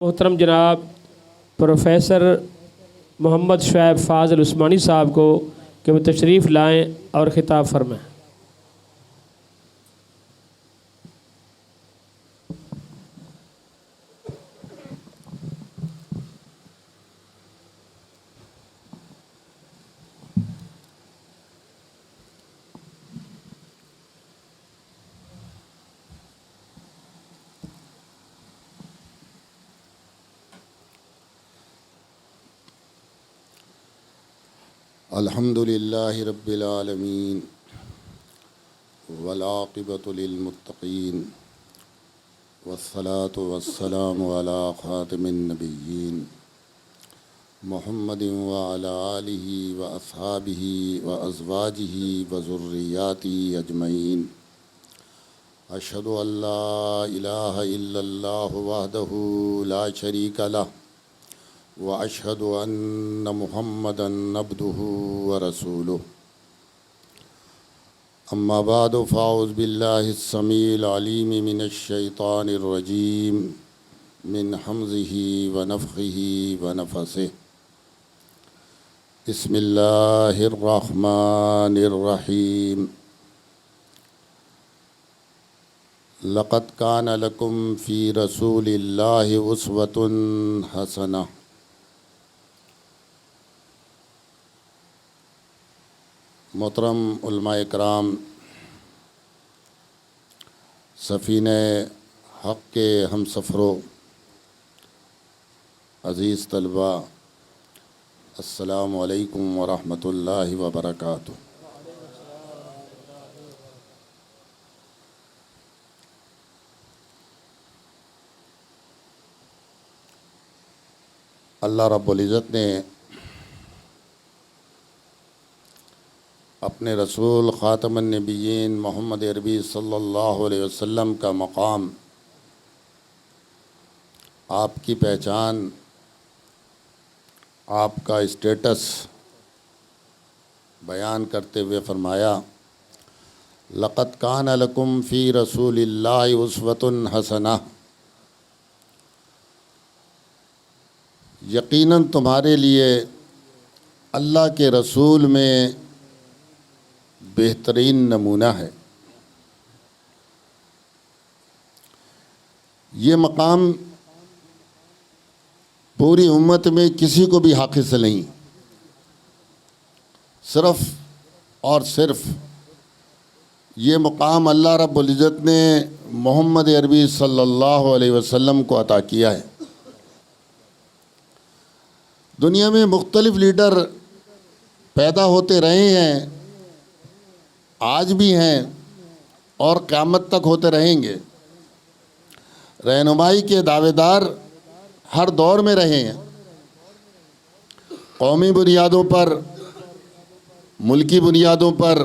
محترم جناب پروفیسر محمد شعیب فاضل عثمانی صاحب کو کہ وہ تشریف لائیں اور خطاب فرمائیں۔ الحمد للہ رب العالمین والعاقبۃ للمتقین والصلاة والسلام علی خاتم النبیین محمد وعلی آلہ واصحابہ وازواجہ وذریاتہ اجمعین۔ اشہد ان لا الہ الا اللہ وحدہ لا شریک لہ واشهد ان محمدا عبده ورسوله۔ اما بعد فاعوذ باللہ السمیع العلیم من الشیطان الرجیم من حمزہ ونفخہ ونفثہ۔ بسم اللہ الرحمن الرحیم۔ لقد کان لکم فی رسول اللہ اسوۃ حسنہ۔ محترم علماء کرام، سفینہ حق کے ہم سفروں، عزیز طلباء، السلام علیکم ورحمۃ اللہ وبرکاتہ۔ اللہ رب العزت نے اپنے رسول خاتم النبیین محمد عربی صلی اللہ علیہ وسلم کا مقام، آپ کی پہچان، آپ کا اسٹیٹس بیان کرتے ہوئے فرمایا، لقد کان لکم فی رسول اللہ اسوۃ حسنہ۔ یقیناً تمہارے لیے اللہ کے رسول میں بہترین نمونہ ہے۔ یہ مقام پوری امت میں کسی کو بھی حاصل نہیں، صرف اور صرف یہ مقام اللہ رب العزت نے محمد عربی صلی اللہ علیہ وسلم کو عطا کیا ہے۔ دنیا میں مختلف لیڈر پیدا ہوتے رہے ہیں، آج بھی ہیں اور قیامت تک ہوتے رہیں گے۔ رہنمائی کے دعوے دار ہر دور میں رہے ہیں، قومی بنیادوں پر، ملکی بنیادوں پر،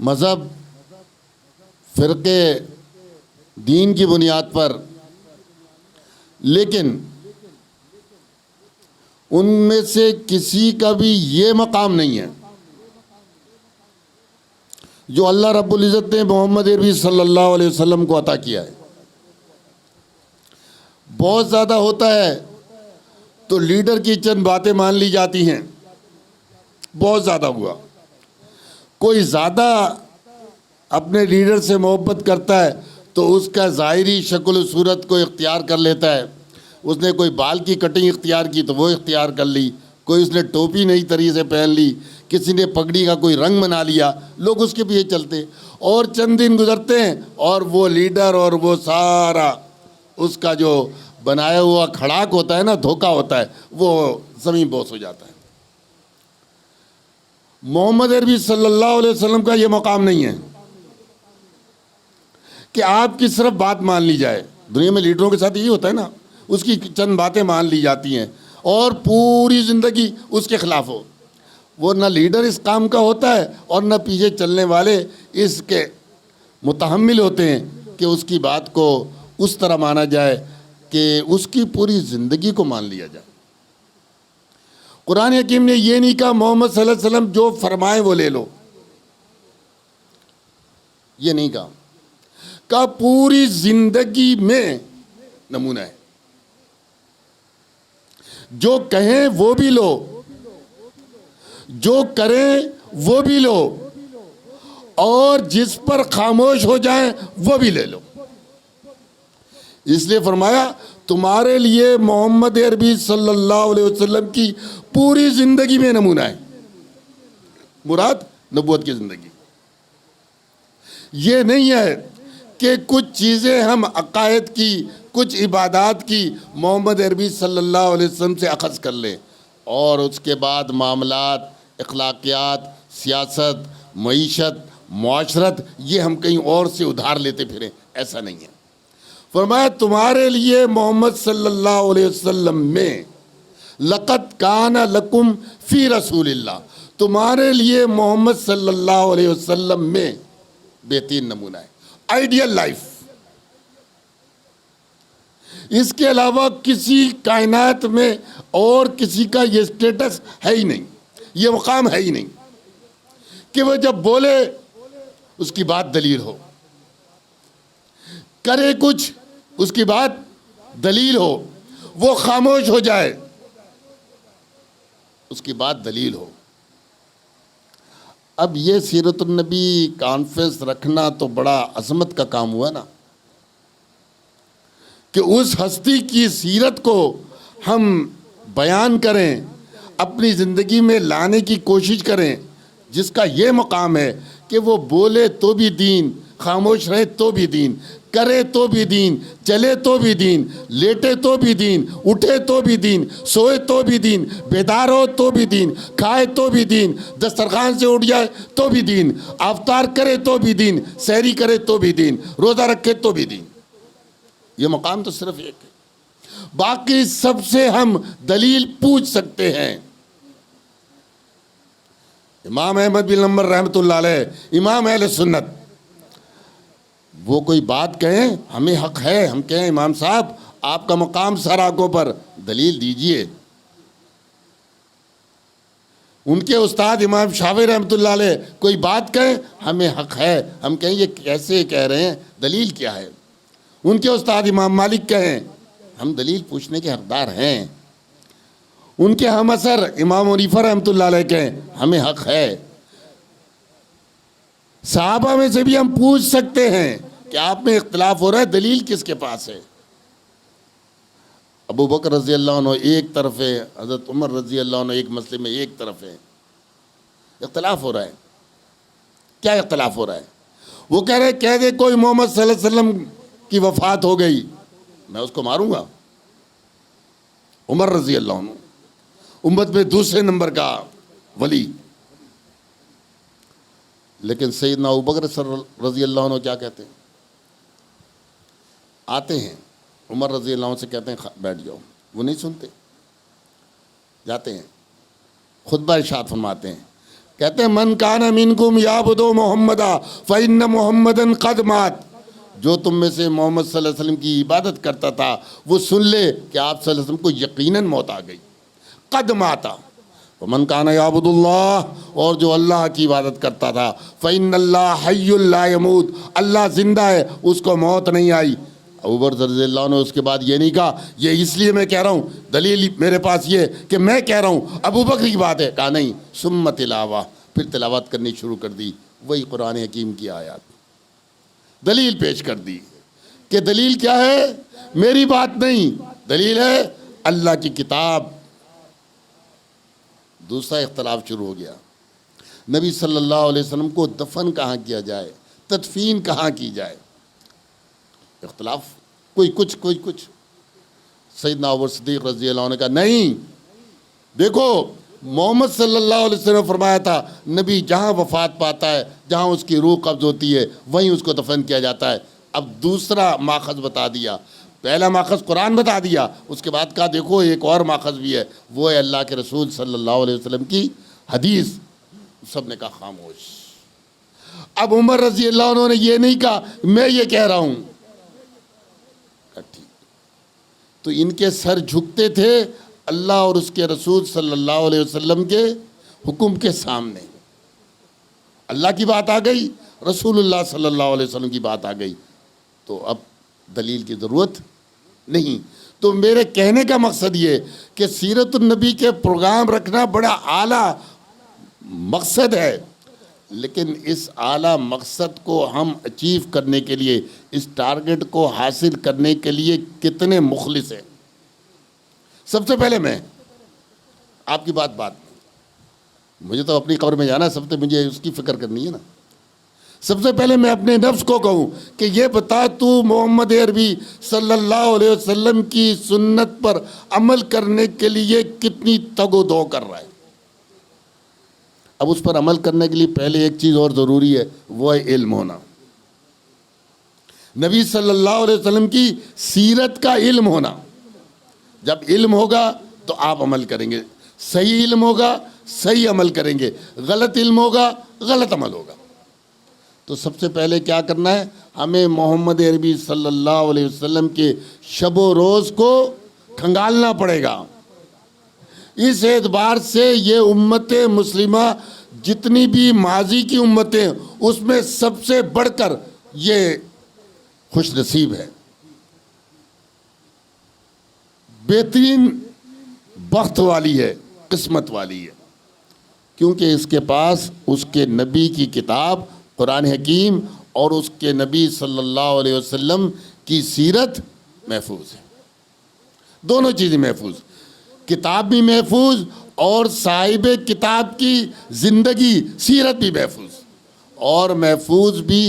مذہب، فرقے، دین کی بنیاد پر، لیکن ان میں سے کسی کا بھی یہ مقام نہیں ہے جو اللہ رب العزت نے محمد عربی صلی اللہ علیہ وسلم کو عطا کیا ہے۔ بہت زیادہ ہوتا ہے تو لیڈر کی چند باتیں مان لی جاتی ہیں، بہت زیادہ ہوا۔ کوئی زیادہ اپنے لیڈر سے محبت کرتا ہے تو اس کا ظاہری شکل و صورت کو اختیار کر لیتا ہے۔ اس نے کوئی بال کی کٹنگ اختیار کی تو وہ اختیار کر لی، کوئی اس نے ٹوپی نئی طریقے سے پہن لی، کسی نے پگڑی کا کوئی رنگ بنا لیا، لوگ اس کے پیچھے چلتے، اور چند دن گزرتے ہیں اور وہ لیڈر اور وہ سارا اس کا جو بنایا ہوا کھڑاک ہوتا ہے نا، دھوکہ ہوتا ہے، وہ زمین بوس ہو جاتا ہے۔ محمد عربی صلی اللہ علیہ وسلم کا یہ مقام نہیں ہے کہ آپ کی صرف بات مان لی جائے۔ دنیا میں لیڈروں کے ساتھ یہی ہوتا ہے نا، اس کی چند باتیں مان لی جاتی ہیں اور پوری زندگی اس کے خلاف ہو۔ وہ نہ لیڈر اس کام کا ہوتا ہے اور نہ پیچھے چلنے والے اس کے متحمل ہوتے ہیں کہ اس کی بات کو اس طرح مانا جائے کہ اس کی پوری زندگی کو مان لیا جائے۔ قرآن حکیم نے یہ نہیں کہا محمد صلی اللہ علیہ وسلم جو فرمائیں وہ لے لو، یہ نہیں کہا، پوری زندگی میں نمونہ ہے۔ جو کہیں وہ بھی لو، جو کریں وہ بھی لو، اور جس پر خاموش ہو جائیں وہ بھی لے لو۔ اس لیے فرمایا تمہارے لیے محمد عربی صلی اللہ علیہ وسلم کی پوری زندگی میں نمونہ ہے، مراد نبوت کی زندگی۔ یہ نہیں ہے کہ کچھ چیزیں ہم عقائد کی، کچھ عبادات کی محمد عربی صلی اللہ علیہ وسلم سے اخذ کر لیں اور اس کے بعد معاملات، اخلاقیات، سیاست، معیشت، معاشرت یہ ہم کہیں اور سے ادھار لیتے پھریں، ایسا نہیں ہے۔ فرمایا تمہارے لیے محمد صلی اللہ علیہ وسلم میں لقد کان لکم فی رسول اللہ، تمہارے لیے محمد صلی اللہ علیہ وسلم میں بہترین نمونہ ہے، آئیڈیل لائف۔ اس کے علاوہ کسی کائنات میں اور کسی کا یہ سٹیٹس ہے ہی نہیں، یہ مقام ہے ہی نہیں کہ وہ جب بولے اس کی بات دلیل ہو، کرے کچھ اس کی بات دلیل ہو، وہ خاموش ہو جائے اس کی بات دلیل ہو۔ اب یہ سیرت النبی کانفرنس رکھنا تو بڑا عظمت کا کام ہوا نا، کہ اس ہستی کی سیرت کو ہم بیان کریں، اپنی زندگی میں لانے کی کوشش کریں، جس کا یہ مقام ہے کہ وہ بولے تو بھی دین، خاموش رہے تو بھی دین، کرے تو بھی دین، چلے تو بھی دین، لیٹے تو بھی دین، اٹھے تو بھی دین، سوئے تو بھی دین، بیدار ہو تو بھی دین، کھائے تو بھی دین، دسترخوان سے اٹھ جائے تو بھی دین، افطار کرے تو بھی دین، سحری کرے تو بھی دین، روزہ رکھے تو بھی دین۔ یہ مقام تو صرف ایک ہے، باقی سب سے ہم دلیل پوچھ سکتے ہیں۔ امام احمد بن حنبل رحمۃ اللہ علیہ، امام اہل سنت، وہ کوئی بات کہیں ہمیں حق ہے، ہم کہیں امام صاحب آپ کا مقام سر آنکھوں پر، دلیل دیجئے۔ ان کے استاد امام شافعی رحمۃ اللہ علیہ کوئی بات کہیں ہمیں حق ہے، ہم کہیں یہ کیسے کہہ رہے ہیں، دلیل کیا ہے۔ ان کے استاد امام مالک کہیں ہم دلیل پوچھنے کے حقدار ہیں۔ ان کے ہم اثر امام حنیفہ رحمۃ اللہ علیہ کہیں ہمیں حق ہے۔ صحابہ میں سے بھی ہم پوچھ سکتے ہیں کہ آپ میں اختلاف ہو رہا ہے، دلیل کس کے پاس ہے۔ ابو بکر رضی اللہ عنہ ایک طرف ہے، حضرت عمر رضی اللہ عنہ ایک مسئلے میں ایک طرف ہے، اختلاف ہو رہا ہے۔ کیا اختلاف ہو رہا ہے؟ وہ کہہ رہے کہہ دے کوئی محمد صلی اللہ علیہ وسلم کی وفات ہو گئی میں اس کو ماروں گا۔ عمر رضی اللہ عنہ امت میں دوسرے نمبر کا ولی، لیکن سیدنا ابوبکر رضی اللہ عنہ کیا کہتے ہیں؟ آتے ہیں عمر رضی اللہ عنہ سے کہتے ہیں بیٹھ جاؤ، وہ نہیں سنتے، جاتے ہیں خطبہ ارشاد فرماتے ہیں، کہتے ہیں من کان منکم یعبد محمدا فإن محمدًا قد مات، جو تم میں سے محمد صلی اللہ علیہ وسلم کی عبادت کرتا تھا وہ سن لے کہ آپ صلی اللہ علیہ وسلم کو یقیناً موت آ گئی، قد ماتا۔ ومن کان یعبد اللہ، اور جو اللہ کی عبادت کرتا تھا، فإن اللہ حی لا یموت، اللہ زندہ ہے اس کو موت نہیں آئی۔ ابوبکر رضی اللہ عنہ اس کے بعد یہ نہیں کہا یہ اس لیے میں کہہ رہا ہوں، دلیل میرے پاس یہ کہ میں کہہ رہا ہوں ابوبکر کی بات ہے، کہا نہیں، ثم تلاوہ، پھر تلاوت کرنی شروع کر دی، وہی قرآن حکیم کی آیات، دلیل پیش کر دی کہ دلیل کیا ہے؟ میری بات نہیں، دلیل ہے اللہ کی کتاب۔ دوسرا اختلاف شروع ہو گیا، نبی صلی اللہ علیہ وسلم کو دفن کہاں کیا جائے، تدفین کہاں کی جائے، اختلاف، کوئی کچھ۔ سیدنا ابو بکر صدیق رضی اللہ عنہ کا نہیں، دیکھو محمد صلی اللہ علیہ وسلم نے فرمایا تھا نبی جہاں وفات پاتا ہے، جہاں اس کی روح قبض ہوتی ہے وہیں اس کو دفن کیا جاتا ہے۔ اب دوسرا ماخذ بتا دیا، پہلا ماخذ قرآن بتا دیا، اس کے بعد کہا دیکھو ایک اور ماخذ بھی ہے، وہ ہے اللہ کے رسول صلی اللہ علیہ وسلم کی حدیث۔ سب نے کہا خاموش۔ اب عمر رضی اللہ عنہ نے یہ نہیں کہا میں یہ کہہ رہا ہوں، تو ان کے سر جھکتے تھے اللہ اور اس کے رسول صلی اللہ علیہ وسلم کے حکم کے سامنے۔ اللہ کی بات آ گئی، رسول اللہ صلی اللہ علیہ وسلم کی بات آ گئی، تو اب دلیل کی ضرورت نہیں۔ تو میرے کہنے کا مقصد یہ کہ سیرت النبی کے پروگرام رکھنا بڑا اعلیٰ مقصد ہے، لیکن اس اعلیٰ مقصد کو ہم اچیو کرنے کے لیے، اس ٹارگٹ کو حاصل کرنے کے لیے کتنے مخلص ہیں؟ سب سے پہلے میں آپ کی بات مجھے تو اپنی قبر میں جانا ہے، سب سے مجھے اس کی فکر کرنی ہے نا۔ سب سے پہلے میں اپنے نفس کو کہوں کہ یہ بتا تو محمد عربی صلی اللہ علیہ وسلم کی سنت پر عمل کرنے کے لیے کتنی تگ و دو کر رہا ہے۔ اب اس پر عمل کرنے کے لیے پہلے ایک چیز اور ضروری ہے، وہ ہے علم ہونا، نبی صلی اللہ علیہ وسلم کی سیرت کا علم ہونا۔ جب علم ہوگا تو آپ عمل کریں گے، صحیح علم ہوگا صحیح عمل کریں گے، غلط علم ہوگا غلط عمل ہوگا۔ تو سب سے پہلے کیا کرنا ہے؟ ہمیں محمد عربی صلی اللہ علیہ وسلم کے شب و روز کو کھنگالنا پڑے گا۔ اس اعتبار سے یہ امت مسلمہ جتنی بھی ماضی کی امتیں، اس میں سب سے بڑھ کر یہ خوش نصیب ہے، بہترین بخت والی ہے، قسمت والی ہے، کیونکہ اس کے پاس اس کے نبی کی کتاب قرآن حکیم اور اس کے نبی صلی اللہ علیہ وسلم کی سیرت محفوظ ہے۔ دونوں چیزیں محفوظ، کتاب بھی محفوظ اور صاحب کتاب کی زندگی سیرت بھی محفوظ، اور محفوظ بھی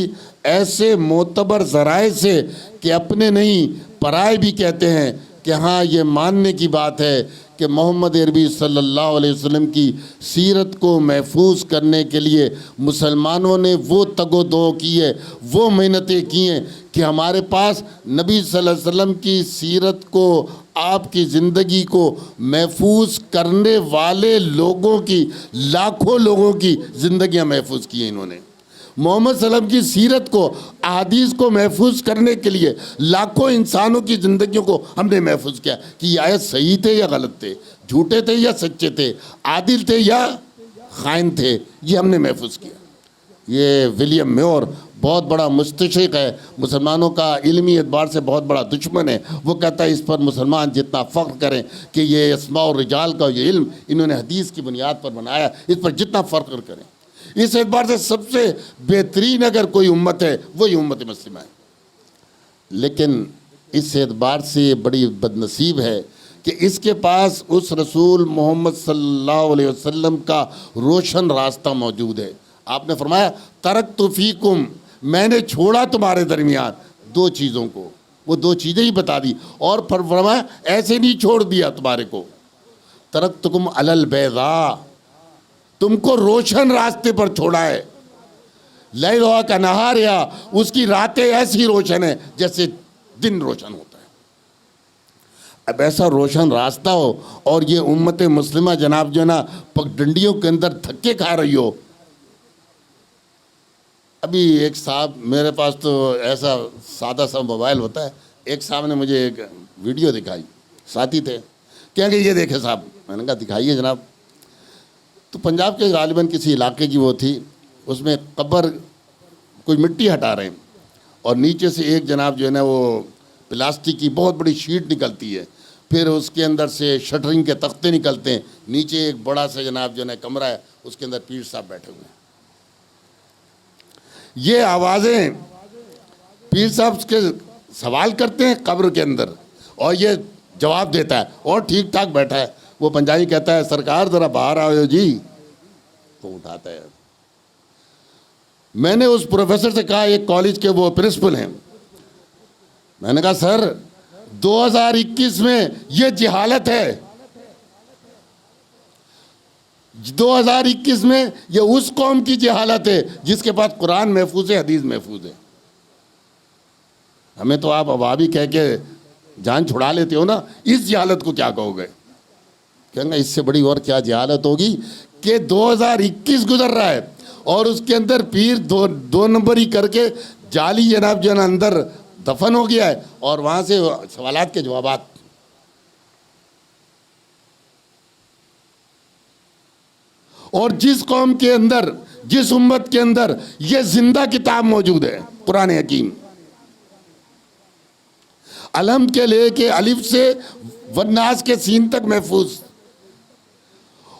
ایسے معتبر ذرائع سے کہ اپنے نہیں پرائے بھی کہتے ہیں کہ ہاں یہ ماننے کی بات ہے کہ محمد عربی صلی اللہ علیہ وسلم کی سیرت کو محفوظ کرنے کے لیے مسلمانوں نے وہ تگ و دو کی ہے، وہ محنتیں کی ہیں کہ ہمارے پاس نبی صلی اللہ علیہ وسلم کی سیرت کو، آپ کی زندگی کو محفوظ کرنے والے لوگوں کی، لاکھوں لوگوں کی زندگیاں محفوظ کی ہیں انہوں نے۔ محمد صلی اللہ علیہ وسلم کی سیرت کو، احادیث کو محفوظ کرنے کے لیے لاکھوں انسانوں کی زندگیوں کو ہم نے محفوظ کیا کہ یہ آیت صحیح تھے یا غلط تھے، جھوٹے تھے یا سچے تھے، عادل تھے یا خائن تھے، یہ ہم نے محفوظ کیا۔ یہ ولیم میور بہت بڑا مستشرق ہے، مسلمانوں کا علمی اعتبار سے بہت بڑا دشمن ہے، وہ کہتا ہے اس پر مسلمان جتنا فخر کریں کہ یہ اسماء الرجال کا یہ علم انہوں نے حدیث کی بنیاد پر بنایا، اس پر جتنا فخر کریں۔ اس اعتبار سے سب سے بہترین اگر کوئی امت ہے وہی امت مسلمہ ہے، لیکن اس اعتبار سے یہ بڑی بدنصیب ہے کہ اس کے پاس اس رسول محمد صلی اللہ علیہ وسلم کا روشن راستہ موجود ہے۔ آپ نے فرمایا ترکت فیکم، میں نے چھوڑا تمہارے درمیان دو چیزوں کو، وہ دو چیزیں ہی بتا دی، اور پھر فرمایا ایسے نہیں چھوڑ دیا تمہارے کو، ترکتکم علی البیضاء، تم کو روشن راستے پر چھوڑا ہے، لیلھا کنہارھا، اس کی راتیں ایسی روشن ہیں جیسے دن روشن ہوتا ہے۔ اب ایسا روشن راستہ ہو اور یہ امت مسلمہ جناب جو ہے نا پگڈنڈیوں کے اندر دھکے کھا رہی ہو۔ ابھی ایک صاحب، میرے پاس تو ایسا سادہ سا موبائل ہوتا ہے، ایک صاحب نے مجھے ایک ویڈیو دکھائی، ساتھی تھے، کہیں کہ یہ دیکھیں صاحب، میں نے کہا دکھائیے جناب۔ تو پنجاب کے غالباً کسی علاقے کی وہ تھی، اس میں قبر کوئی مٹی ہٹا رہے ہیں، اور نیچے سے ایک جناب جو ہے نا وہ پلاسٹک کی بہت بڑی شیٹ نکلتی ہے، پھر اس کے اندر سے شٹرنگ کے تختے نکلتے ہیں، نیچے ایک بڑا سا جناب جو ہے نا کمرہ ہے، اس کے اندر پیر صاحب بیٹھے ہوئے ہیں۔ یہ آوازیں پیر صاحب کے سوال کرتے ہیں قبر کے اندر، اور یہ جواب دیتا ہے اور ٹھیک ٹھاک بیٹھا ہے۔ وہ پنجابی کہتا ہے سرکار ذرا باہر آؤ جی، تو اٹھاتا ہے۔ میں نے اس پروفیسر سے کہا، ایک کالج کے وہ پرنسپل ہیں، میں نے کہا سر 2021 میں یہ جہالت ہے، 2021 میں یہ اس قوم کی جہالت ہے جس کے پاس قرآن محفوظ ہے، حدیث محفوظ ہے۔ ہمیں تو آپ ابابی کہہ کے جان چھڑا لیتے ہو نا، اس جہالت کو کیا کہو گے؟ کہیں گے اس سے بڑی اور کیا جہالت ہوگی کہ 2021 گزر رہا ہے اور اس کے اندر پیر دو نمبری کر کے جعلی جناب جو ہے نا اندر دفن ہو گیا ہے، اور وہاں سے سوالات کے جوابات۔ اور جس قوم کے اندر، جس امت کے اندر یہ زندہ کتاب موجود ہے قرآن حکیم، الحم کے لے کے الف سے والناس کے سین تک محفوظ،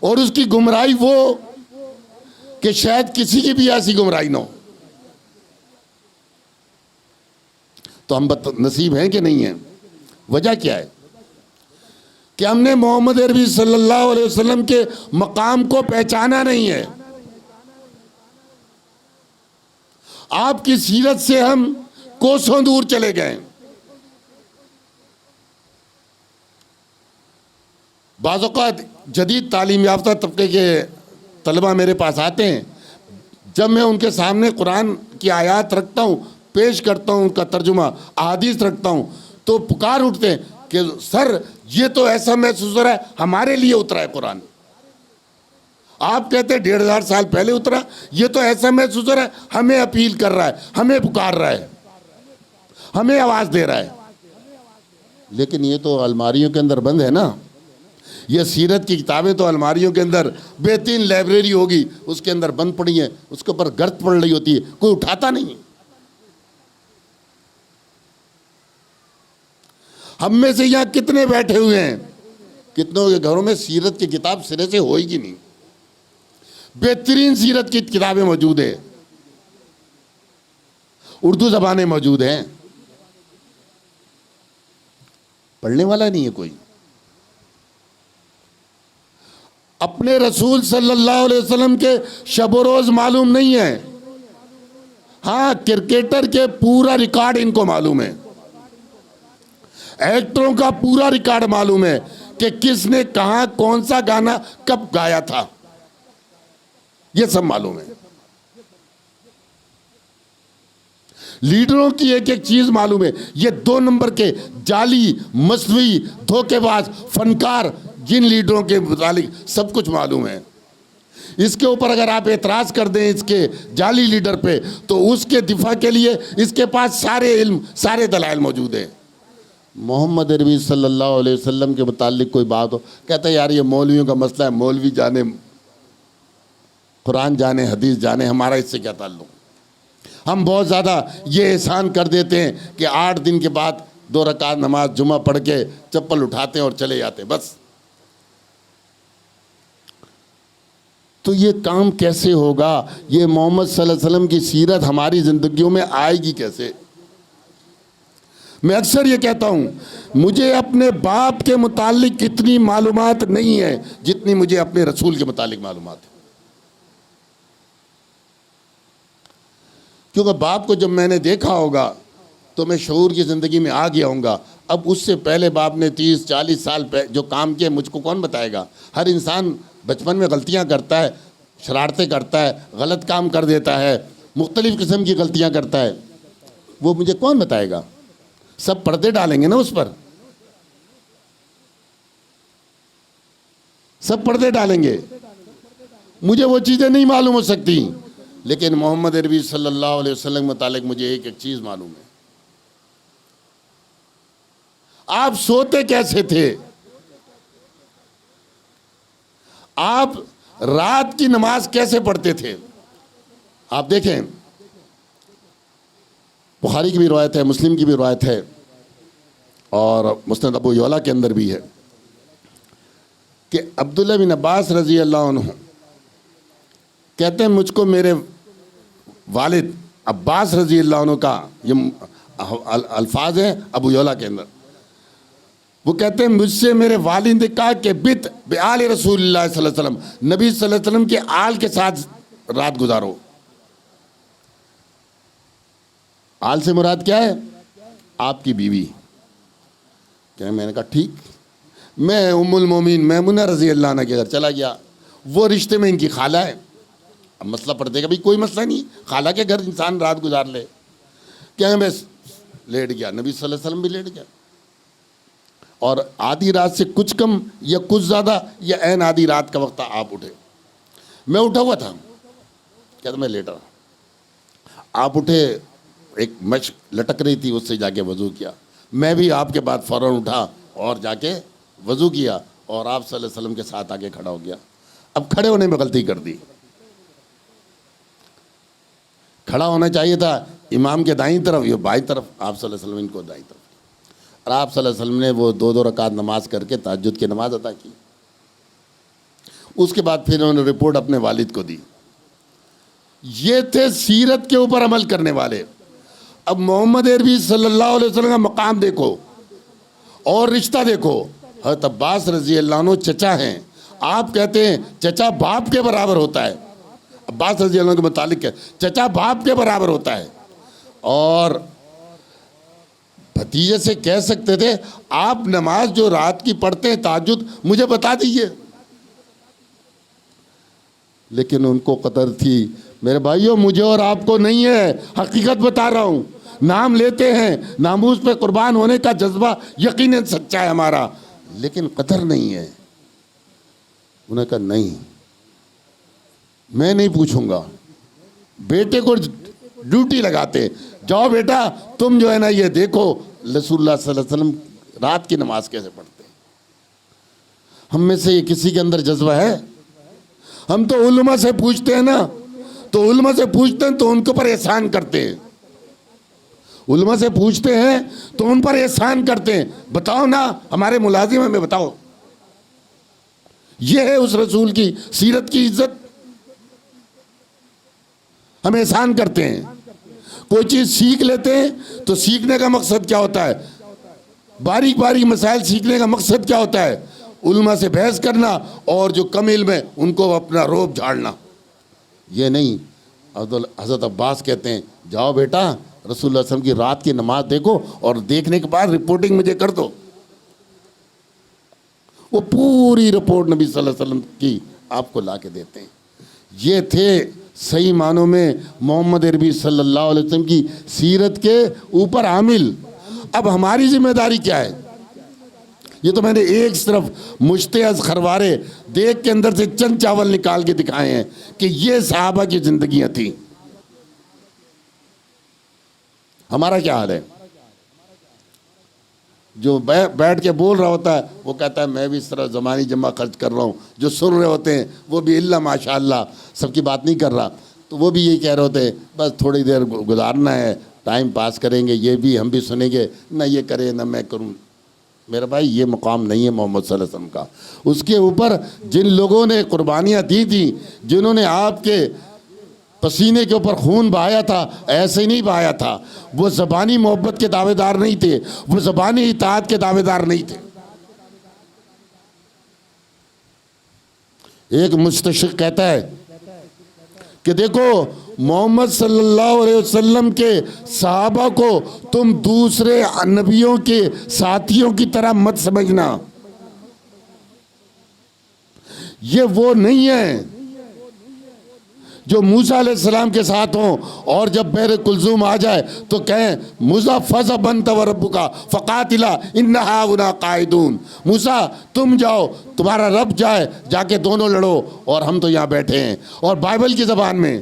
اور اس کی گمراہی وہ کہ شاید کسی کی بھی ایسی گمراہی نہ ہو. تو ہم نصیب ہیں کہ نہیں ہیں؟ وجہ کیا ہے؟ کہ ہم نے محمد عربی صلی اللہ علیہ وسلم کے مقام کو پہچانا نہیں ہے. آپ کی سیرت سے ہم کوسوں دور چلے گئے. بعض اوقات جدید تعلیم یافتہ طبقے کے طلبہ میرے پاس آتے ہیں، جب میں ان کے سامنے قرآن کی آیات رکھتا ہوں، پیش کرتا ہوں، ان کا ترجمہ احادیث رکھتا ہوں، تو پکار اٹھتے ہیں کہ سر یہ تو ایسا محسوس ہو رہا ہے ہمارے لیے اترا ہے قرآن. آپ کہتے ہیں 1500 سال پہلے اترا، یہ تو ایسا محسوس ہو رہا ہے ہمیں اپیل کر رہا ہے، ہمیں پکار رہا ہے، ہمیں آواز دے رہا ہے. لیکن یہ تو الماریوں کے اندر بند ہے نا. یہ سیرت کی کتابیں تو الماریوں کے اندر بہترین لائبریری ہوگی، اس کے اندر بند پڑی ہیں، اس کے اوپر گرد پڑ رہی ہوتی ہے، کوئی اٹھاتا نہیں. ہم میں سے یہاں کتنے بیٹھے ہوئے ہیں، کتنوں کے گھروں میں سیرت کی کتاب سرے سے ہوئے گی نہیں. بہترین سیرت کی کتابیں موجود ہیں، اردو زبانیں موجود ہیں، پڑھنے والا نہیں ہے کوئی. اپنے رسول صلی اللہ علیہ وسلم کے شب و روز معلوم نہیں ہے. ہاں کرکٹر کے پورا ریکارڈ ان کو معلوم ہے، ایکٹروں کا پورا ریکارڈ معلوم ہے کہ کس نے کہاں کون سا گانا کب گایا تھا، یہ سب معلوم ہے. لیڈروں کی ایک ایک چیز معلوم ہے. یہ 2 نمبر کے جعلی مصنوعی دھوکے باز فنکار جن لیڈروں کے متعلق سب کچھ معلوم ہے. اس کے اوپر اگر آپ اعتراض کر دیں اس کے جعلی لیڈر پہ، تو اس کے دفاع کے لیے اس کے پاس سارے علم سارے دلائل موجود ہیں. محمد عربی صلی اللہ علیہ وسلم کے متعلق کوئی بات ہو، کہتا ہے یار یہ مولویوں کا مسئلہ ہے، مولوی جانے قرآن جانے حدیث جانے، ہمارا اس سے کیا تعلق. ہم بہت زیادہ یہ احسان کر دیتے ہیں کہ 8 دن کے بعد 2 رکعت نماز جمعہ پڑھ کے چپل اٹھاتے ہیں اور چلے جاتے ہیں بس. تو یہ کام کیسے ہوگا؟ یہ محمد صلی اللہ علیہ وسلم کی سیرت ہماری زندگیوں میں آئے گی کیسے؟ میں اکثر یہ کہتا ہوں مجھے اپنے باپ کے متعلق اتنی معلومات نہیں ہے جتنی مجھے اپنے رسول کے متعلق معلومات ہے. کیونکہ باپ کو جب میں نے دیکھا ہوگا تو میں شعور کی زندگی میں آ گیا ہوں گا. اب اس سے پہلے باپ نے 30-40 سال جو کام کیے مجھ کو کون بتائے گا؟ ہر انسان بچپن میں غلطیاں کرتا ہے، شرارتیں کرتا ہے، غلط کام کر دیتا ہے، مختلف قسم کی غلطیاں کرتا ہے. وہ مجھے کون بتائے گا؟ سب پردے ڈالیں گے نا اس پر، سب پردے ڈالیں گے. مجھے وہ چیزیں نہیں معلوم ہو سکتی، لیکن محمد عربی صلی اللہ علیہ وسلم متعلق مجھے ایک ایک چیز معلوم ہے. آپ سوتے کیسے تھے؟ آپ رات کی نماز کیسے پڑھتے تھے؟ آپ دیکھیں بخاری کی بھی روایت ہے، مسلم کی بھی روایت ہے، اور مسند ابو یعلا کے اندر بھی ہے کہ عبداللہ بن عباس رضی اللہ عنہ کہتے ہیں مجھ کو میرے والد عباس رضی اللہ عنہ کا یہ الفاظ ہیں ابو یعلا کے اندر، وہ کہتے ہیں مجھ سے میرے والد نے کہا کہ بت بآل رسول اللہ صلی اللہ علیہ وسلم، نبی صلی اللہ علیہ وسلم کے آل کے ساتھ رات گزارو. آل سے مراد کیا ہے؟ آپ کی بیوی. کہ میں نے کہا ٹھیک. میں ام المومنین میمونہ رضی اللہ عنہ کے گھر چلا گیا. وہ رشتے میں ان کی خالہ ہے. اب مسئلہ پڑتے گا بھائی کوئی مسئلہ نہیں، خالہ کے گھر انسان رات گزار لے. کیا میں لیٹ گیا، نبی صلی اللہ علیہ وسلم بھی لیٹ گیا، اور آدھی رات سے کچھ کم یا کچھ زیادہ یا عین آدھی رات کا وقت آپ اٹھے. میں اٹھا ہوا تھا، کہتا میں لیٹ رہا. آپ اٹھے، ایک مشق لٹک رہی تھی، اس سے جا کے وضو کیا. میں بھی آپ کے بعد فوراً اٹھا اور جا کے وضو کیا، اور آپ صلی اللہ علیہ وسلم کے ساتھ آگے کھڑا ہو گیا. اب کھڑے ہونے میں غلطی کر دی. کھڑا ہونا چاہیے تھا امام کے دائیں طرف یا بائیں طرف، آپ صلی اللہ علیہ وسلم ان کو دائیں طرف. اور آپ صلی اللہ علیہ وسلم نے وہ 2 رکعت نماز کر کے تہجد کی نماز ادا کی. اس کے بعد پھر انہوں نے رپورٹ اپنے والد کو دی. یہ تھے سیرت کے اوپر عمل کرنے والے. اب محمد عربی صلی اللہ علیہ وسلم کا مقام دیکھو اور رشتہ دیکھو. حضرت عباس رضی اللہ عنہ چچا ہیں. آپ کہتے ہیں چچا باپ کے برابر ہوتا ہے. عباس رضی اللہ عنہ کے متعلق ہے چچا باپ کے برابر ہوتا ہے. اور بھتیجے سے کہہ سکتے تھے آپ نماز جو رات کی پڑھتے ہیں تہجد مجھے بتا دیجئے. لیکن ان کو قدر تھی. میرے بھائیوں مجھے اور آپ کو نہیں ہے, حقیقت بتا رہا ہوں. نام لیتے ہیں, ناموس پہ قربان ہونے کا جذبہ یقیناً سچا ہے ہمارا, لیکن قدر نہیں ہے. انہوں نے کہا نہیں میں نہیں پوچھوں گا. بیٹے کو ڈیوٹی لگاتے, جاؤ بیٹا تم جو ہے نا یہ دیکھو رسول اللہ صلی اللہ علیہ وسلم رات کی نماز کیسے پڑھتے ہیں. ہم میں سے یہ کسی کے اندر جذبہ ہے؟ ہم تو علماء سے پوچھتے ہیں نا, تو علماء سے پوچھتے ہیں تو ان کے اوپر احسان کرتے ہیں. علماء سے پوچھتے ہیں تو ان پر احسان کرتے ہیں. بتاؤ نا ہمارے ملازم ہمیں بتاؤ. یہ ہے اس رسول کی سیرت کی عزت. ہم احسان کرتے ہیں. کوئی چیز سیکھ لیتے ہیں تو سیکھنے کا مقصد کیا ہوتا ہے؟ باریک باریک مسائل سیکھنے کا مقصد کیا ہوتا ہے؟ علماء سے بحث کرنا اور جو کم علم ہے ان کو اپنا روب جھاڑنا. یہ نہیں. حضرت عباس کہتے ہیں جاؤ بیٹا رسول اللہ صلی اللہ علیہ وسلم کی رات کی نماز دیکھو اور دیکھنے کے بعد رپورٹنگ مجھے کر دو. وہ پوری رپورٹ نبی صلی اللہ علیہ وسلم کی آپ کو لا کے دیتے ہیں. یہ تھے صحیح معنوں میں محمد عربی صلی اللہ علیہ وسلم کی سیرت کے اوپر عامل. اب ہماری ذمہ داری کیا ہے؟ یہ تو میں نے ایک طرف مشتعز خروارے دیکھ کے اندر سے چند چاول نکال کے دکھائے ہیں کہ یہ صحابہ کی زندگیاں تھیں. ہمارا کیا حال ہے؟ جو بیٹھ کے بول رہا ہوتا ہے وہ کہتا ہے میں بھی اس طرح زمانی جمع خرچ کر رہا ہوں. جو سن رہے ہوتے ہیں وہ بھی اللہ ماشاء اللہ سب کی بات نہیں کر رہا, تو وہ بھی یہی کہہ رہے ہوتے ہیں بس تھوڑی دیر گزارنا ہے, ٹائم پاس کریں گے, یہ بھی ہم بھی سنیں گے, نہ یہ کرے نہ میں کروں. میرا بھائی یہ مقام نہیں ہے محمد صلی اللہ علیہ وسلم کا. اس کے اوپر جن لوگوں نے قربانیاں دی تھیں, جنہوں نے آپ کے پسینے کے اوپر خون بہایا تھا, ایسے نہیں بہایا تھا. وہ زبانی محبت کے دعوے دار نہیں تھے, وہ زبانی اطاعت کے دعوے دار نہیں تھے. ایک مستشرق کہتا ہے کہ دیکھو محمد صلی اللہ علیہ وسلم کے صحابہ کو تم دوسرے نبیوں کے ساتھیوں کی طرح مت سمجھنا. یہ وہ نہیں ہے جو موسیٰ علیہ السلام کے ساتھ ہوں اور جب بحر کلثوم آ جائے تو کہیں موسیٰ فَذْهَبْ أَنْتَ وَرَبُّكَ فَقَاتِلَا إِنَّ هَٰؤُلَاءِ قَاعِدُونَ. موسیٰ تم جاؤ, تمہارا رب جائے, جا کے دونوں لڑو اور ہم تو یہاں بیٹھے ہیں. اور بائبل کی زبان میں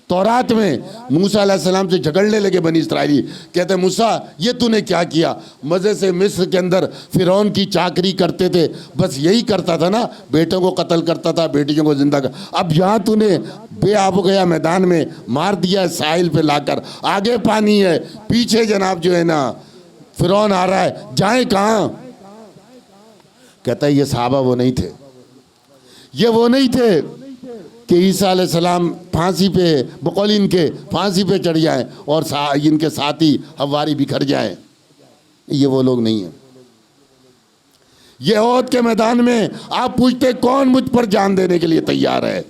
تورات میں موسیٰ علیہ السلام سے جھگڑنے لگے بنی اسرائیلی. کہتے ہیں موسیٰ یہ تو نے کیا کیا؟ مزے سے مصر کے اندر فرعون کی چاکری کرتے تھے, بس یہی کرتا تھا نا, بیٹوں کو قتل کرتا تھا, بیٹیوں کو زندہ اب یہاں تو نے بے آب ہو گیا میدان میں مار دیا ہے ساحل پہ لا کر, آگے پانی ہے, پیچھے جناب جو ہے نا فرعون آ رہا ہے, جائیں کہاں؟ کہتا ہے یہ صحابہ وہ نہیں تھے, یہ وہ نہیں تھے کہ عیسیٰ علیہ السلام پھانسی پہ بقول ان کے پھانسی پہ چڑھ جائیں اور ان کے ساتھی حواری بکھر جائیں. یہ وہ لوگ نہیں ہیں. یہ احد کے میدان میں آپ پوچھتے کون مجھ پر جان دینے کے لیے تیار ہے؟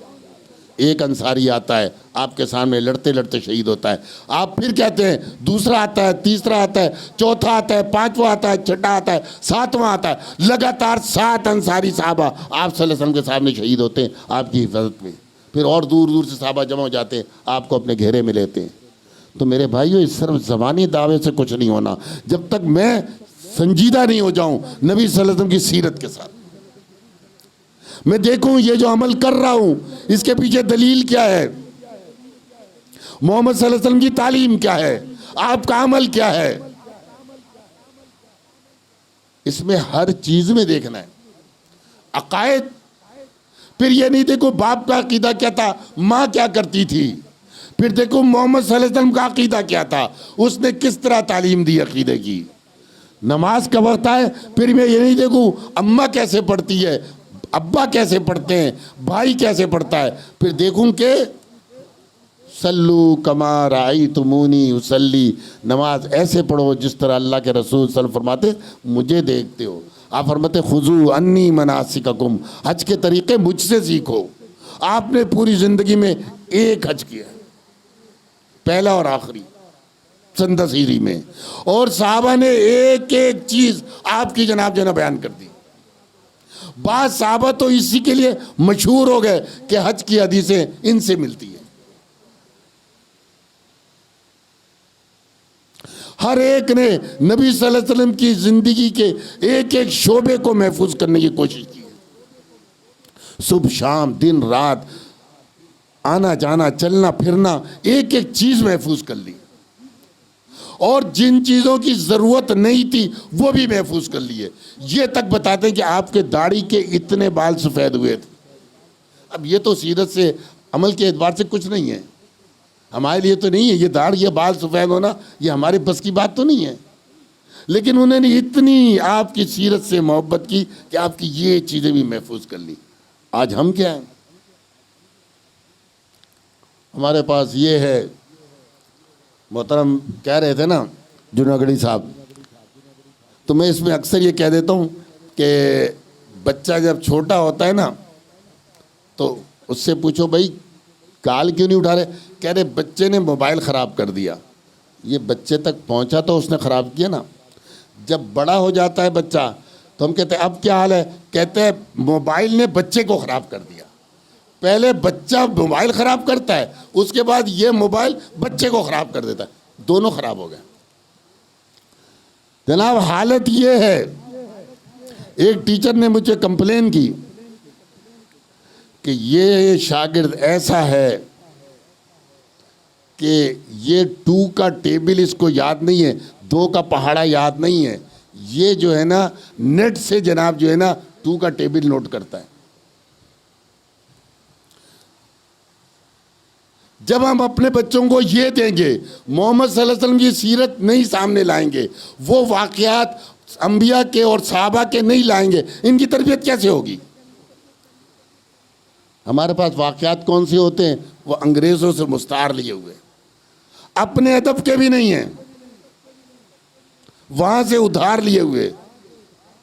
ایک انصاری آتا ہے آپ کے سامنے لڑتے لڑتے شہید ہوتا ہے. آپ پھر کہتے ہیں دوسرا آتا ہے, تیسرا آتا ہے, چوتھا آتا ہے, پانچواں آتا ہے, چھٹا آتا ہے, ساتواں آتا ہے. لگاتار 7 انصاری صحابہ آپ صلی اللہ علیہ وسلم کے سامنے شہید ہوتے ہیں آپ کی حفاظت میں. پھر اور دور دور سے صحابہ جمع ہو جاتے ہیں, آپ کو اپنے گھیرے میں لیتے ہیں. تو میرے بھائیوں اس صرف زبانی دعوے سے کچھ نہیں ہونا جب تک میں سنجیدہ نہیں ہو جاؤں نبی صلی اللہ علیہ وسلم کی سیرت کے ساتھ. میں دیکھوں یہ جو عمل کر رہا ہوں اس کے پیچھے دلیل کیا ہے, محمد صلی اللہ علیہ وسلم کی تعلیم کیا ہے, آپ کا عمل کیا ہے. اس میں ہر چیز میں دیکھنا ہے. عقائد, پھر یہ نہیں دیکھو باپ کا عقیدہ کیا تھا, ماں کیا کرتی تھی, پھر دیکھو محمد صلی اللہ علیہ وسلم کا عقیدہ کیا تھا, اس نے کس طرح تعلیم دی عقیدے کی. نماز کا وقت آئے پھر میں یہ نہیں دیکھوں اماں کیسے پڑھتی ہے، ابا کیسے پڑھتے ہیں، بھائی کیسے پڑھتا ہے، پھر دیکھوں کہ صلو کما رأیتمونی اصلی، نماز ایسے پڑھو جس طرح اللہ کے رسول صلی اللہ علیہ وسلم فرماتے مجھے دیکھتے ہو۔ آپ فرماتے خذو انی مناسککم، حج کے طریقے مجھ سے سیکھو۔ آپ نے پوری زندگی میں ایک حج کیا، پہلا اور آخری، سندہ سیری میں، اور صحابہ نے ایک ایک چیز آپ کی جناب جو ہے نا بیان کر دی۔ بعض صحابہ تو اسی کے لیے مشہور ہو گئے کہ حج کی حدیثیں ان سے ملتی ہیں۔ ہر ایک نے نبی صلی اللہ علیہ وسلم کی زندگی کے ایک ایک شعبے کو محفوظ کرنے کی کوشش کی ہے۔ صبح شام دن رات، آنا جانا چلنا پھرنا، ایک ایک چیز محفوظ کر لی، اور جن چیزوں کی ضرورت نہیں تھی وہ بھی محفوظ کر لیے۔ یہ تک بتاتے ہیں کہ آپ کے داڑھی کے اتنے بال سفید ہوئے تھے۔ اب یہ تو سیرت سے عمل کے اعتبار سے کچھ نہیں ہے، ہمارے لیے تو نہیں ہے، یہ داڑھی یہ بال سفید ہونا یہ ہمارے بس کی بات تو نہیں ہے، لیکن انہوں نے اتنی آپ کی سیرت سے محبت کی کہ آپ کی یہ چیزیں بھی محفوظ کر لی۔ آج ہم کیا ہیں؟ ہمارے پاس یہ ہے، محترم کہہ رہے تھے نا جوناگڑھی صاحب، تو میں اس میں اکثر یہ کہہ دیتا ہوں کہ بچہ جب چھوٹا ہوتا ہے نا تو اس سے پوچھو بھائی کال کیوں نہیں اٹھا رہے، کہہ رہے بچے نے موبائل خراب کر دیا۔ یہ بچے تک پہنچا تو اس نے خراب کیا نا۔ جب بڑا ہو جاتا ہے بچہ تو ہم کہتے ہیں اب کیا حال ہے، کہتے ہیں موبائل نے بچے کو خراب کر دیا۔ پہلے بچہ موبائل خراب کرتا ہے، اس کے بعد یہ موبائل بچے کو خراب کر دیتا ہے، دونوں خراب ہو گئے۔ جناب حالت یہ ہے، ایک ٹیچر نے مجھے کمپلین کی کہ یہ شاگرد ایسا ہے کہ یہ 2 کا ٹیبل اس کو یاد نہیں ہے، 2 کا پہاڑا یاد نہیں ہے، یہ جو ہے نا نیٹ سے جناب جو ہے نا 2 کا ٹیبل نوٹ کرتا ہے۔ جب ہم اپنے بچوں کو یہ دیں گے، محمد صلی اللہ علیہ وسلم کی سیرت نہیں سامنے لائیں گے، وہ واقعات انبیاء کے اور صحابہ کے نہیں لائیں گے، ان کی تربیت کیسے ہوگی؟ ہمارے پاس واقعات کون سے ہوتے ہیں؟ وہ انگریزوں سے مستعار لیے ہوئے، اپنے ادب کے بھی نہیں ہیں، وہاں سے ادھار لیے ہوئے۔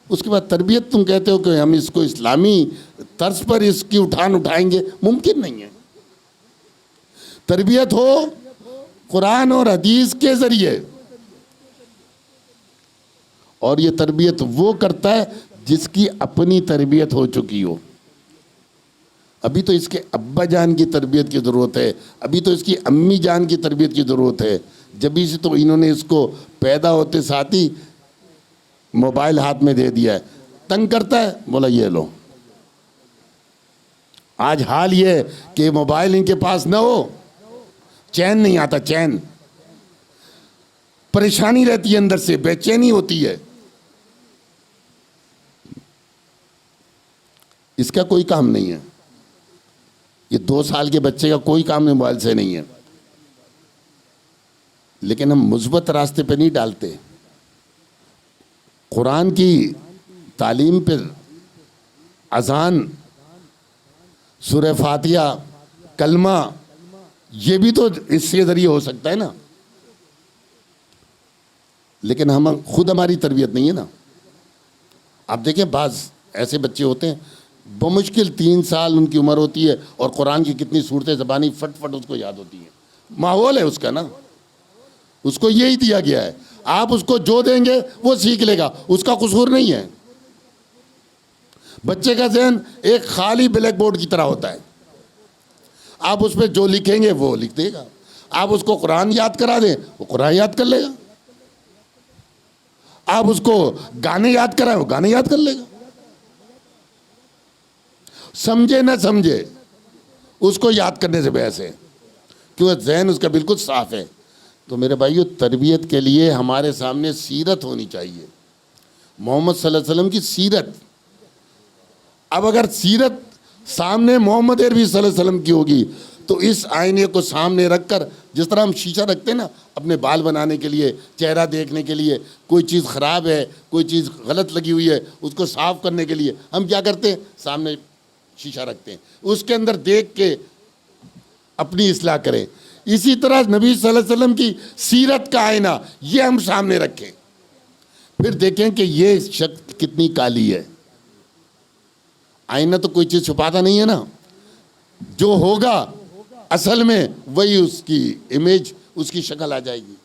اس کے بعد تربیت تم کہتے ہو کہ ہم اس کو اسلامی طرز پر اس کی اٹھائیں گے، ممکن نہیں ہے۔ تربیت ہو قرآن اور حدیث کے ذریعے، اور یہ تربیت وہ کرتا ہے جس کی اپنی تربیت ہو چکی ہو۔ ابھی تو اس کے ابا جان کی تربیت کی ضرورت ہے، ابھی تو اس کی امی جان کی تربیت کی ضرورت ہے۔ جبھی سے تو انہوں نے اس کو پیدا ہوتے ساتھ ہی موبائل ہاتھ میں دے دیا ہے، تنگ کرتا ہے، بولا یہ لو۔ آج حال یہ ہے کہ موبائل ان کے پاس نہ ہو چین نہیں آتا، چین، پریشانی رہتی ہے، اندر سے بے چینی ہوتی ہے۔ اس کا کوئی کام نہیں ہے، یہ 2 سال کے بچے کا کوئی کام نہیں موبائل سے نہیں ہے، لیکن ہم مثبت راستے پہ نہیں ڈالتے۔ قرآن کی تعلیم پہ اذان، سورہ فاتحہ، کلمہ، یہ بھی تو اس کے ذریعے ہو سکتا ہے نا، لیکن ہم خود ہماری تربیت نہیں ہے نا۔ آپ دیکھیں بعض ایسے بچے ہوتے ہیں بمشکل 3 سال ان کی عمر ہوتی ہے اور قرآن کی کتنی صورتیں زبانی فٹ فٹ اس کو یاد ہوتی ہیں۔ ماحول ہے اس کا نا، اس کو یہی دیا گیا ہے، آپ اس کو جو دیں گے وہ سیکھ لے گا، اس کا قصور نہیں ہے۔ بچے کا ذہن ایک خالی بلیک بورڈ کی طرح ہوتا ہے، آپ اس پہ جو لکھیں گے وہ لکھ دے گا، آپ اس کو قرآن یاد کرا دیں وہ قرآن یاد کر لے گا، آپ اس کو گانے یاد کرائیں وہ گانے یاد کر لے گا۔ سمجھے نہ سمجھے اس کو یاد کرنے سے بحث ہے، کیونکہ ذہن اس کا بالکل صاف ہے۔ تو میرے بھائیو، تربیت کے لیے ہمارے سامنے سیرت ہونی چاہیے، محمد صلی اللہ علیہ وسلم کی سیرت۔ اب اگر سیرت سامنے محمد عربی صلی اللہ علیہ وسلم کی ہوگی تو اس آئینے کو سامنے رکھ کر، جس طرح ہم شیشہ رکھتے ہیں نا اپنے بال بنانے کے لیے، چہرہ دیکھنے کے لیے، کوئی چیز خراب ہے، کوئی چیز غلط لگی ہوئی ہے، اس کو صاف کرنے کے لیے ہم کیا کرتے ہیں؟ سامنے شیشہ رکھتے ہیں، اس کے اندر دیکھ کے اپنی اصلاح کریں۔ اسی طرح نبی صلی اللہ علیہ وسلم کی سیرت کا آئینہ یہ ہم سامنے رکھیں، پھر دیکھیں کہ یہ شکل کتنی کالی ہے۔ آئینہ تو کوئی چیز چھپاتا نہیں ہے نا، جو ہوگا اصل میں وہی اس کی امیج، اس کی شکل آ جائے گی۔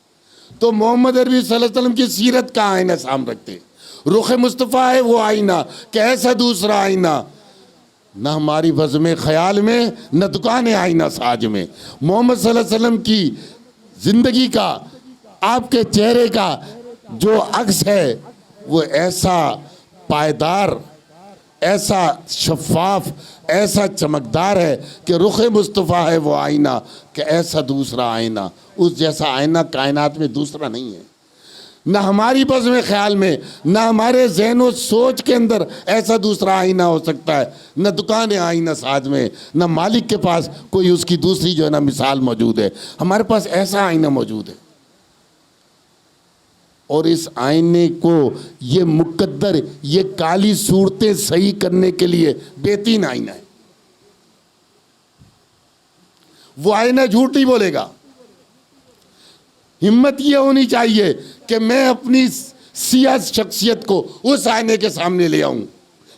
تو محمد عربی صلی اللہ علیہ وسلم کی سیرت کا آئینہ سامنے رکھتے ہیں۔ رخ مصطفیٰ ہے وہ آئینہ کہ ایسا دوسرا آئینہ نہ ہماری بزم خیال میں، نہ دکان آئینہ ساج میں۔ محمد صلی اللہ علیہ وسلم کی زندگی کا، آپ کے چہرے کا جو عکس ہے وہ ایسا پائیدار، ایسا شفاف، ایسا چمکدار ہے کہ رخ مصطفیٰ ہے وہ آئینہ کہ ایسا دوسرا آئینہ، اس جیسا آئینہ کائنات میں دوسرا نہیں ہے۔ نہ ہماری بزم خیال میں، نہ ہمارے ذہن و سوچ کے اندر ایسا دوسرا آئینہ ہو سکتا ہے، نہ دکان آئینہ ساز میں، نہ مالک کے پاس کوئی اس کی دوسری جو ہے نا مثال موجود ہے۔ ہمارے پاس ایسا آئینہ موجود ہے، اور اس آئینے کو یہ مقدر، یہ کالی صورتیں صحیح کرنے کے لیے بہترین آئینہ ہے۔ وہ آئینہ جھوٹ نہیں بولے گا۔ ہمت یہ ہونی چاہیے کہ میں اپنی سیاہ شخصیت کو اس آئینے کے سامنے لے آؤں،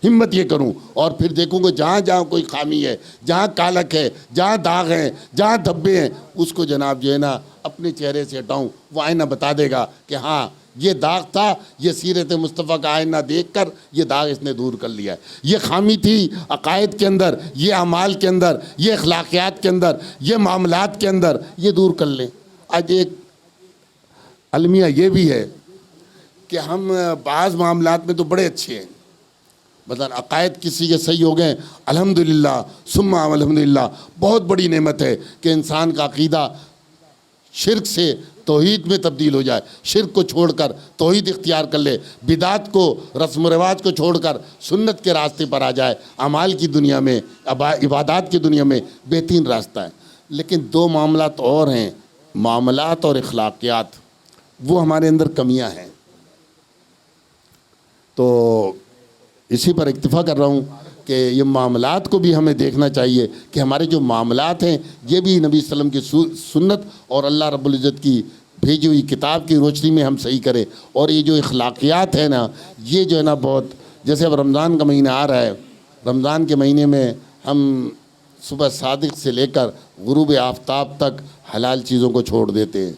ہمت یہ کروں، اور پھر دیکھوں گا جہاں جہاں کوئی خامی ہے، جہاں کالک ہے، جہاں داغ ہیں، جہاں دھبے ہیں، اس کو جناب جو ہے نا اپنے چہرے سے ہٹاؤں۔ وہ آئینہ بتا دے گا کہ ہاں یہ داغ تھا، یہ سیرت مصطفیٰ کا آئینہ دیکھ کر یہ داغ اس نے دور کر لیا ہے۔ یہ خامی تھی عقائد کے اندر، یہ اعمال کے اندر، یہ اخلاقیات کے اندر، یہ معاملات کے اندر، یہ دور کر لیں۔ آج ایک المیہ یہ بھی ہے کہ ہم بعض معاملات میں تو بڑے اچھے ہیں، مثلا عقائد کسی کے صحیح ہو گئے، الحمدللہ ثم الحمدللہ، بہت بڑی نعمت ہے کہ انسان کا عقیدہ شرک سے توحید میں تبدیل ہو جائے، شرک کو چھوڑ کر توحید اختیار کر لے، بدعات کو، رسم و رواج کو چھوڑ کر سنت کے راستے پر آ جائے۔ اعمال کی دنیا میں، عبادات کی دنیا میں بہترین راستہ ہے۔ لیکن دو معاملات اور ہیں، معاملات اور اخلاقیات، وہ ہمارے اندر کمیاں ہیں۔ تو اسی پر اکتفا کر رہا ہوں کہ یہ معاملات کو بھی ہمیں دیکھنا چاہیے کہ ہمارے جو معاملات ہیں یہ بھی نبی صلی اللہ علیہ وسلم کی سنت اور اللہ رب العزت کی بھیجی ہوئی کتاب کی روشنی میں ہم صحیح کریں۔ اور یہ جو اخلاقیات ہیں نا، یہ جو ہے نا بہت، جیسے اب رمضان کا مہینہ آ رہا ہے، رمضان کے مہینے میں ہم صبح صادق سے لے کر غروب آفتاب تک حلال چیزوں کو چھوڑ دیتے ہیں،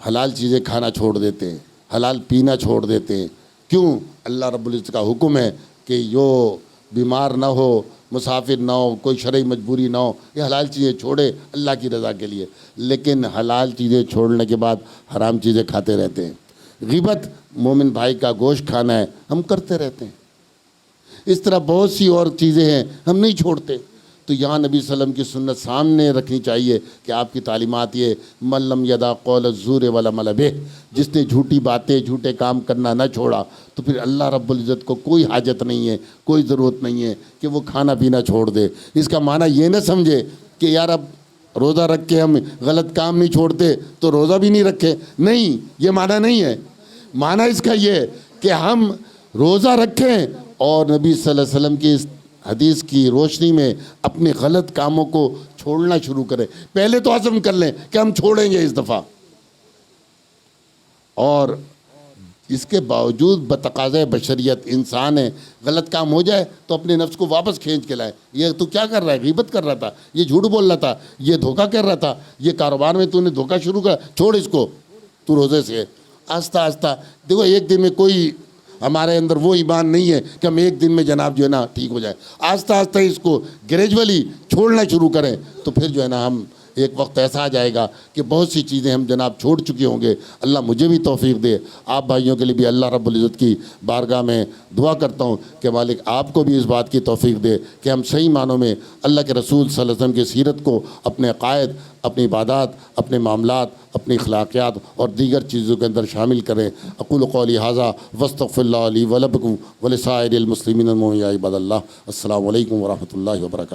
حلال چیزیں کھانا چھوڑ دیتے ہیں، حلال پینا چھوڑ دیتے ہیں۔ کیوں؟ اللہ رب العزت کا حکم ہے کہ جو بیمار نہ ہو، مسافر نہ ہو، کوئی شرعی مجبوری نہ ہو، یہ حلال چیزیں چھوڑے اللہ کی رضا کے لیے۔ لیکن حلال چیزیں چھوڑنے کے بعد حرام چیزیں کھاتے رہتے ہیں۔ غیبت، مومن بھائی کا گوشت کھانا ہے، ہم کرتے رہتے ہیں۔ اس طرح بہت سی اور چیزیں ہیں ہم نہیں چھوڑتے۔ تو یہاں نبی صلی اللہ علیہ وسلم کی سنت سامنے رکھنی چاہیے کہ آپ کی تعلیمات یہ من لم یدع قول الزور والعمل بہ، جس نے جھوٹی باتیں، جھوٹے کام کرنا نہ چھوڑا تو پھر اللہ رب العزت کو کوئی حاجت نہیں ہے، کوئی ضرورت نہیں ہے کہ وہ کھانا پینا چھوڑ دے۔ اس کا معنی یہ نہ سمجھے کہ یار اب روزہ رکھ کے ہم غلط کام نہیں چھوڑتے تو روزہ بھی نہیں رکھے، نہیں، یہ معنی نہیں ہے۔ معنی اس کا یہ ہے کہ ہم روزہ رکھیں اور نبی صلی اللہ علیہ وسلم کی اس حدیث کی روشنی میں اپنے غلط کاموں کو چھوڑنا شروع کریں۔ پہلے تو عزم کر لیں کہ ہم چھوڑیں گے اس دفعہ، اور اس کے باوجود بتقاضۂ بشریت انسان ہے، غلط کام ہو جائے تو اپنے نفس کو واپس کھینچ کے لائے۔ یہ تو کیا کر رہا ہے؟ غیبت کر رہا تھا، یہ جھوٹ بول رہا تھا، یہ دھوکہ کر رہا تھا، یہ کاروبار میں تو نے دھوکہ شروع کر، چھوڑ اس کو، تو روزے سے۔ آہستہ آہستہ دیکھو، ایک دن میں کوئی ہمارے اندر وہ ایمان نہیں ہے کہ ہم ایک دن میں جناب جو ہے نا ٹھیک ہو جائے۔ آہستہ آہستہ اس کو گریجولی چھوڑنا شروع کریں تو پھر جو ہے نا ہم ایک وقت ایسا آ جائے گا کہ بہت سی چیزیں ہم جناب چھوڑ چکے ہوں گے۔ اللہ مجھے بھی توفیق دے، آپ بھائیوں کے لیے بھی اللہ رب العزت کی بارگاہ میں دعا کرتا ہوں کہ مالک آپ کو بھی اس بات کی توفیق دے کہ ہم صحیح معنوں میں اللہ کے رسول صلی اللہ علیہ وسلم کی سیرت کو اپنے عقائد، اپنی عبادات، اپنے معاملات، اپنی اخلاقیات اور دیگر چیزوں کے اندر شامل کریں۔ اقول قولی ھذا واستغفر اللہ لی ولکم ولسائر المسلمین المؤمنین عباد اللہ۔ السلام علیکم ورحمۃ اللہ وبرکاتہ۔